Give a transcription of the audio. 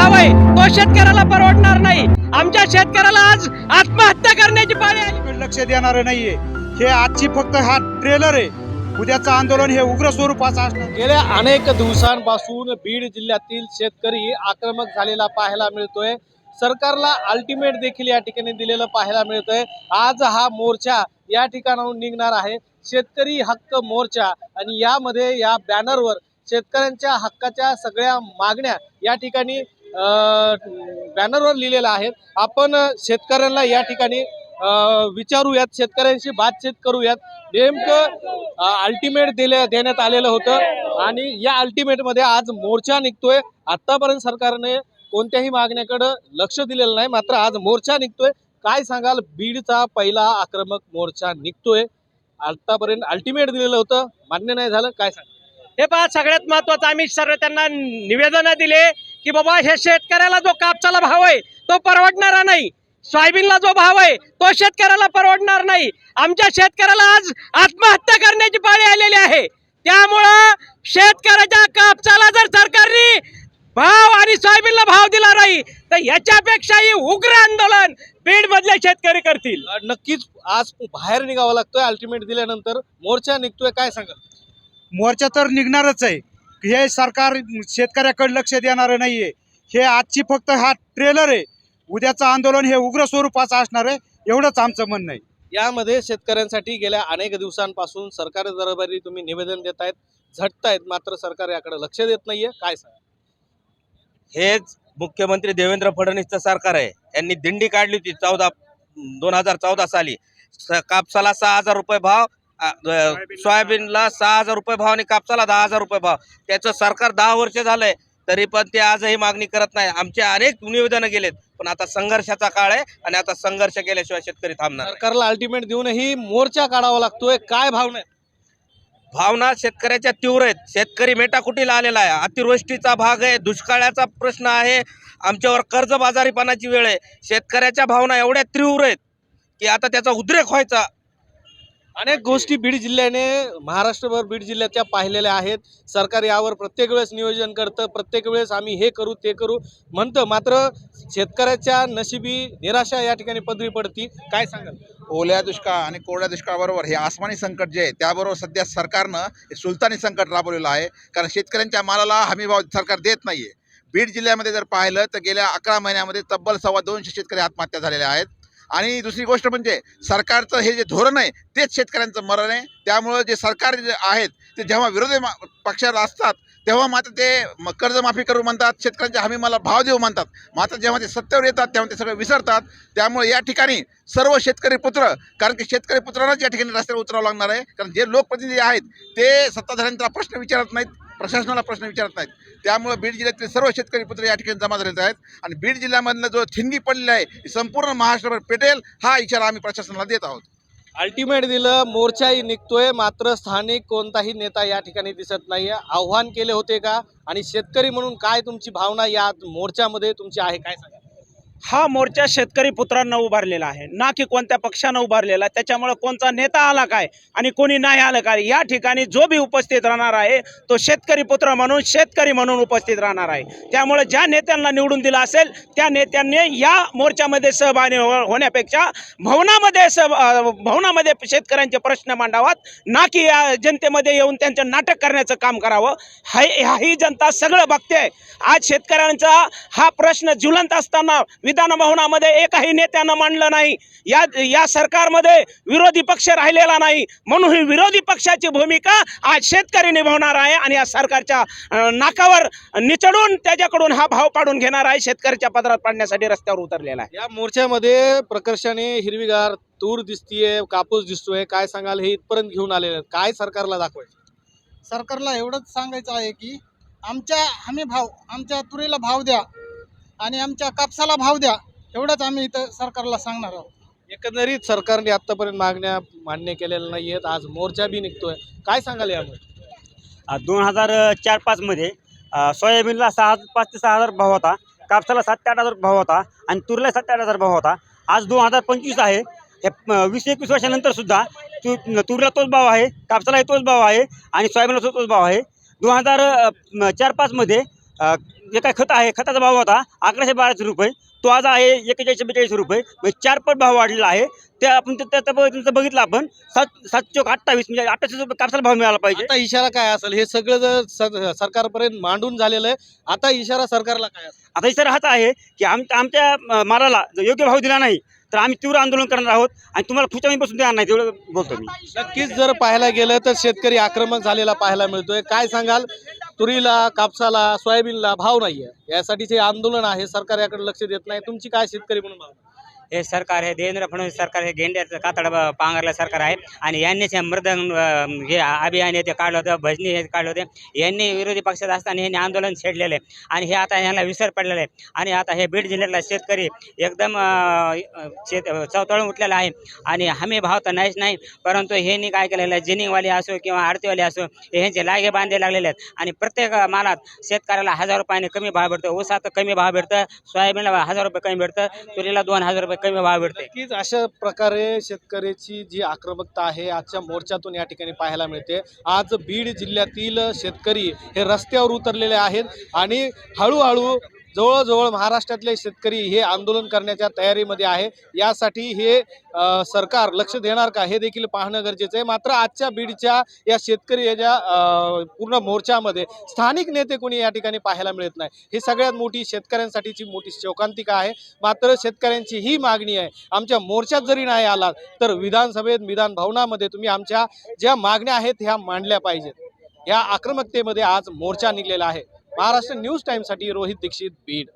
भाव आहे तो शेतकऱ्याला परवडणार नाही। आमच्या शेतकऱ्याला आज आत्महत्या करण्याची पाळी आली। लक्ष देणार नाहीये। हे आजची फक्त हा ट्रेलर आहे, उद्याचं आंदोलन हे उग्र स्वरूपाचं असणार। गेल्या अनेक दिवसांपासून बीड जिल्ह्यातील शेतकरी आक्रमक झालेला पाहायला मिळतोय। सरकारला अल्टिमेट देखील या ठिकाणी दिलेलं पाहायला मिळतंय। आज हा मोर्चा या ठिकाणाहून निघणार आहे, शेतकरी हक्क मोर्चा, आणि यामध्ये या बॅनरवर शेतकऱ्यांच्या हक्काच्या सगळ्या मागण्या या ठिकाणी बॅनरवर लिहिलेल्या आहेत। आपण शेतकऱ्यांना या ठिकाणी विचारूयात, शेतकऱ्यांशी बातचीत करूयात। नेमकं अल्टिमेट देण्यात आलेलं होतं आणि या अल्टिमेटमध्ये आज मोर्चा निघतोय। आतापर्यंत सरकारने कोणत्याही मागण्याकडे लक्ष दिलेलं नाही, मात्र आज मोर्चा निघतोय। काय सांगाल, बीडचा पहिला आक्रमक मोर्चा निघतोय, आतापर्यंत अल्टिमेट दिलेलं होतं, मान्य नाही झालं, काय सांगाल? हे पहा, सगळ्यात महत्वाचं आम्ही सर्व त्यांना निवेदन दिले की बाबा हे शेतकऱ्याला जो कापसाला भाव आहे तो परवडणारा नाही, सोयाबीनला जो भाव आहे तो शेतकऱ्याला परवडणार नाही। आमच्या शेतकऱ्याला आज आत्महत्या करण्याची पाळी आलेली आहे। त्यामुळं शेतकऱ्याच्या कापसाला जर सरकारने भाव आणि सोयाबीनला भाव दिला नाही तर याच्यापेक्षाही उग्र आंदोलन बीड मधले शेतकरी करतील। नक्कीच आज बाहेर निघावं लागतोय, अल्टिमेट दिल्यानंतर मोर्चा निघतोय, काय सांगाल? मोर्चा तर निघणारच आहे। हे सरकार शेतकऱ्याकडे लक्ष देणार नाहीये। हे आजची फक्त हा ट्रेलर आहे, उद्याचं आंदोलन हे उग्र स्वरूपाचं असणार आहे, एवढंच आमचं म्हणणं आहे। यामध्ये शेतकऱ्यांसाठी गेल्या अनेक दिवसांपासून सरकार दरबारी तुम्ही निवेदन देतायत, झटतायत, मात्र सरकार याकडे लक्ष देत नाहीये, काय सांगाल? हेच मुख्यमंत्री देवेंद्र फडणवीसचं सरकार आहे। यांनी दिंडी काढली होती 2014 साली। कापसाला 6,000 रुपये भाव, सोयाबीनला 6,000 रुपये भाव आणि कापसाला 10,000 रुपये भाव। त्याचं सरकार 10 वर्ष झालंय, तरी पण ते आजही मागणी करत नाही। आमचे अनेक निवेदनं गेलेत, पण आता संघर्षाचा काळ आहे आणि आता संघर्ष केल्याशिवाय शेतकरी थांबणार नाही। सरकारला अल्टिमेट देऊनही मोर्चा काढावा लागतोय, काय भावना? भावना शेतकऱ्याच्या तीव्र आहेत। शेतकरी मेटाकुटीला आलेला आहे, अतिवृष्टीचा भाग आहे, दुष्काळाचा प्रश्न आहे, आमच्यावर कर्जबाजारीपणाची वेळ आहे। शेतकऱ्याच्या भावना एवढ्या तीव्र आहेत की आता त्याचा उद्रेक व्हायचा। अनेक गोष्टी बीड जिल्ह्याने महाराष्ट्रभर बीड जिल्ह्याच्या पाहिलेल्या आहेत। सरकार यावर प्रत्येक वेळेस नियोजन करतं, प्रत्येक वेळेस आम्ही हे करू ते करू म्हणतं, मात्र शेतकऱ्याच्या नशिबी निराशा या ठिकाणी पदरी पडती, काय सांगाल? ओल्या दुष्काळ आणि कोरड्या दुष्काळाबरोबर हे आसमानी संकट जे आहे त्याबरोबर सध्या सरकारनं हे सुलतानी संकट राबवलेलं आहे। कारण शेतकऱ्यांच्या मालाला हमीभाव सरकार देत नाही आहे। बीड जिल्ह्यामध्ये जर पाहिलं तर गेल्या 11 महिन्यामध्ये तब्बल 250 शेतकरी आत्महत्या झालेल्या आहेत। आणि दुसरी गोष्ट म्हणजे सरकारचं हे जे धोरण आहे तेच शेतकऱ्यांचं मरण आहे। त्यामुळं जे सरकार जे आहेत ते जेव्हा विरोधी पक्षाला असतात तेव्हा मात्र ते कर्जमाफी करू म्हणतात, शेतकऱ्यांच्या हमीमाला भाव देऊ म्हणतात, मात्र जेव्हा ते सत्तेवर येतात तेव्हा ते सगळं विसरतात। त्यामुळे या ठिकाणी सर्व शेतकरी पुत्र, कारण की शेतकरी पुत्रांनाच या ठिकाणी रस्त्यावर उतरावं लागणार आहे। कारण जे लोकप्रतिनिधी आहेत ते सत्ताधाऱ्यांचा प्रश्न विचारत नाहीत, प्रशासनाला प्रश्न विचारत नाहीत। त्यामुळे बीड जिल्ह्यातील सर्व शेतकरी पुत्र या ठिकाणी जमा झालेले आहेत आणि बीड जिल्ह्यामधलं जो थिंगी पडलेला आहे संपूर्ण महाराष्ट्रभर पेटेल हा इशारा आम्ही प्रशासनाला देत आहोत। अल्टिमेट दिलं, मोर्चाही निघतोय, मात्र स्थानिक कोणताही नेता या ठिकाणी दिसत नाहीये। आव्हान केले होते का, आणि शेतकरी म्हणून काय तुमची भावना या मोर्चामध्ये तुमची आहे, काय सांगा? हा मोर्चा शेतकरी पुत्रांना उभारलेला आहे, ना की कोणत्या पक्षानं उभारलेला। त्याच्यामुळे कोणता नेता आला काय आणि कोणी नाही आलं काय, या ठिकाणी जो भी उपस्थित राहणार आहे तो शेतकरी पुत्र म्हणून, शेतकरी म्हणून उपस्थित राहणार आहे। त्यामुळे ज्या नेत्यांना निवडून दिलं असेल त्या नेत्यांनी या मोर्चामध्ये सहभागी होण्यापेक्षा भवनामध्ये शेतकऱ्यांचे प्रश्न मांडावात, ना की या जनतेमध्ये येऊन त्यांचं नाटक करण्याचं काम करावं। ही जनता सगळं बघते। आज शेतकऱ्यांचा हा प्रश्न ज्वलंत असताना विधान भवनामध्ये एकही नेत्यानं मांडलं नाही। या सरकारमध्ये विरोधी पक्ष राहिलेला नाही, म्हणून ही विरोधी पक्षाची भूमिका आज शेतकरी निभावणार आहे आणि या सरकारच्या नाकावर निचडून त्याच्याकडून हा भाव पाडून घेणार आहे, शेतकऱ्याच्या पदरात पाडण्यासाठी रस्त्यावर उतरलेला आहे। या मोर्चामध्ये प्रकर्षाने हिरवीगार तूर दिसतीये, कापूस दिसतोय, काय सांगाल? हे इथपर्यंत घेऊन आलेले आहेत, काय सरकारला दाखवायचं? सरकारला एवढंच सांगायचं आहे की आमच्या हमी भाव, आमच्या तुरीला भाव द्या आणि आमच्या कापसाला भाव द्या, एवढंच आम्ही इथं सरकारला सांगणार आहोत। एकंदरीत सरकारने आतापर्यंत मागण्या मान्य केलेल्या नाही आहेत, आज मोर्चा बी निघतोय, काय सांगाल यामध्ये? 2004-05 मध्ये सोयाबीनला 5,000 ते 6,000 भाव होता, कापसाला 7,000 ते 8,000 भाव होता आणि तुरीला 7,000 ते 8,000 भाव होता। आज 2025 आहे, 20-21 वर्षानंतर सुद्धा तुरीला तोच भाव आहे, कापसालाही तोच भाव आहे आणि सोयाबीनला तोच भाव आहे। 2004-05 मध्ये जे काय खत आहे खताचा भाव होता 1112 रुपये, तो आज आहे 4142 रुपये, म्हणजे 4 पट भाव वाढलेला आहे. ते आपण तुमचं बघितलं आपण 7-7-28 म्हणजे 28 रुपये कापसाला भाव मिळाला पाहिजे. आता इशारा काय असेल हे सगळं जर सरकारपर्यंत मांडून झालेलं आहे, आता इशारा सरकारला काय असेल? आता इशारा हाच आहे की आमच्या मालाला जर योग्य भाव दिला नाही तर आम्ही तीव्र आंदोलन करणार आहोत आणि तुम्हाला खुर्च्या बसून देणार नाही, तेवढं बोलतो मी. नक्कीच जर पाहायला गेलं तर शेतकरी आक्रमक झालेला पाहायला मिळतोय. काय सांगाल, तुरीला, कापसाला, सोयाबीनला भाव नाहीये, यासाठी जे आंदोलन आहे सरकार याकडे लक्ष देत नाही, तुमची काय शेतकरी म्हणून भावना? हे सरकार हे देवेंद्र फडणवीस सरकार हे गेंड्याचं कातड पांघरलं सरकार आहे आणि यांनीच हे मृदंग हे अभियान हे ते काढलं होतं, भजनी हे काढलं होते. यांनी विरोधी पक्षात असताना यांनी आंदोलन छेडलेलं आहे आणि हे आता ह्याला विसर पडलेलं आहे. आणि आता हे बीड जिल्ह्यातला शेतकरी एकदम चवतळून उठलेला आहे आणि हमी भाव तर नाहीच नाही, परंतु ह्यांनी काय केलेलं आहे, जिनिंगवाले असो किंवा आडतीवाले असो हे ह्यांचे लागे बांधे लागलेले आहेत आणि प्रत्येक मालात शेतकऱ्याला 1000 रुपयाने कमी भाव भेटतो, ऊसात कमी भाव भेटतं, सोयाबीनला 1000 रुपये कमी भेटतं, तुरीला 2000 रुपये कमी भाव भेटते. नक्कीच अशा प्रकारे शेतकऱ्याची जी आक्रमकता आहे आजच्या मोर्चातून या ठिकाणी पाहायला मिळते. आज बीड जिल्ह्यातील शेतकरी हे रस्त्यावर उतरलेले आहेत आणि हळूहळू जवळजवळ महाराष्ट्रातले शेतकरी हे आंदोलन करण्याच्या तयारीमध्ये आहे. यासाठी हे सरकार लक्ष देणार का हे देखील पाहणं गरजेचं आहे. मात्र आजच्या बीडच्या या शेतकरी याच्या पूर्ण मोर्चामध्ये स्थानिक नेते कोणी या ठिकाणी पाहायला मिळत नाही. ही सगळ्यात मोठी शेतकऱ्यांसाठीची मोठी शोकांतिका आहे. मात्र शेतकऱ्यांची ही मागणी आहे, आमच्या मोर्चात जरी नाही आलात तर विधानसभेत, विधान भवनामध्ये तुम्ही आमच्या ज्या मागण्या आहेत ह्या मांडल्या पाहिजेत. या आक्रमकतेमध्ये आज मोर्चा निघलेला आहे. महाराष्ट्र न्यूज टाइमसाठी रोहित दीक्षित, बीड.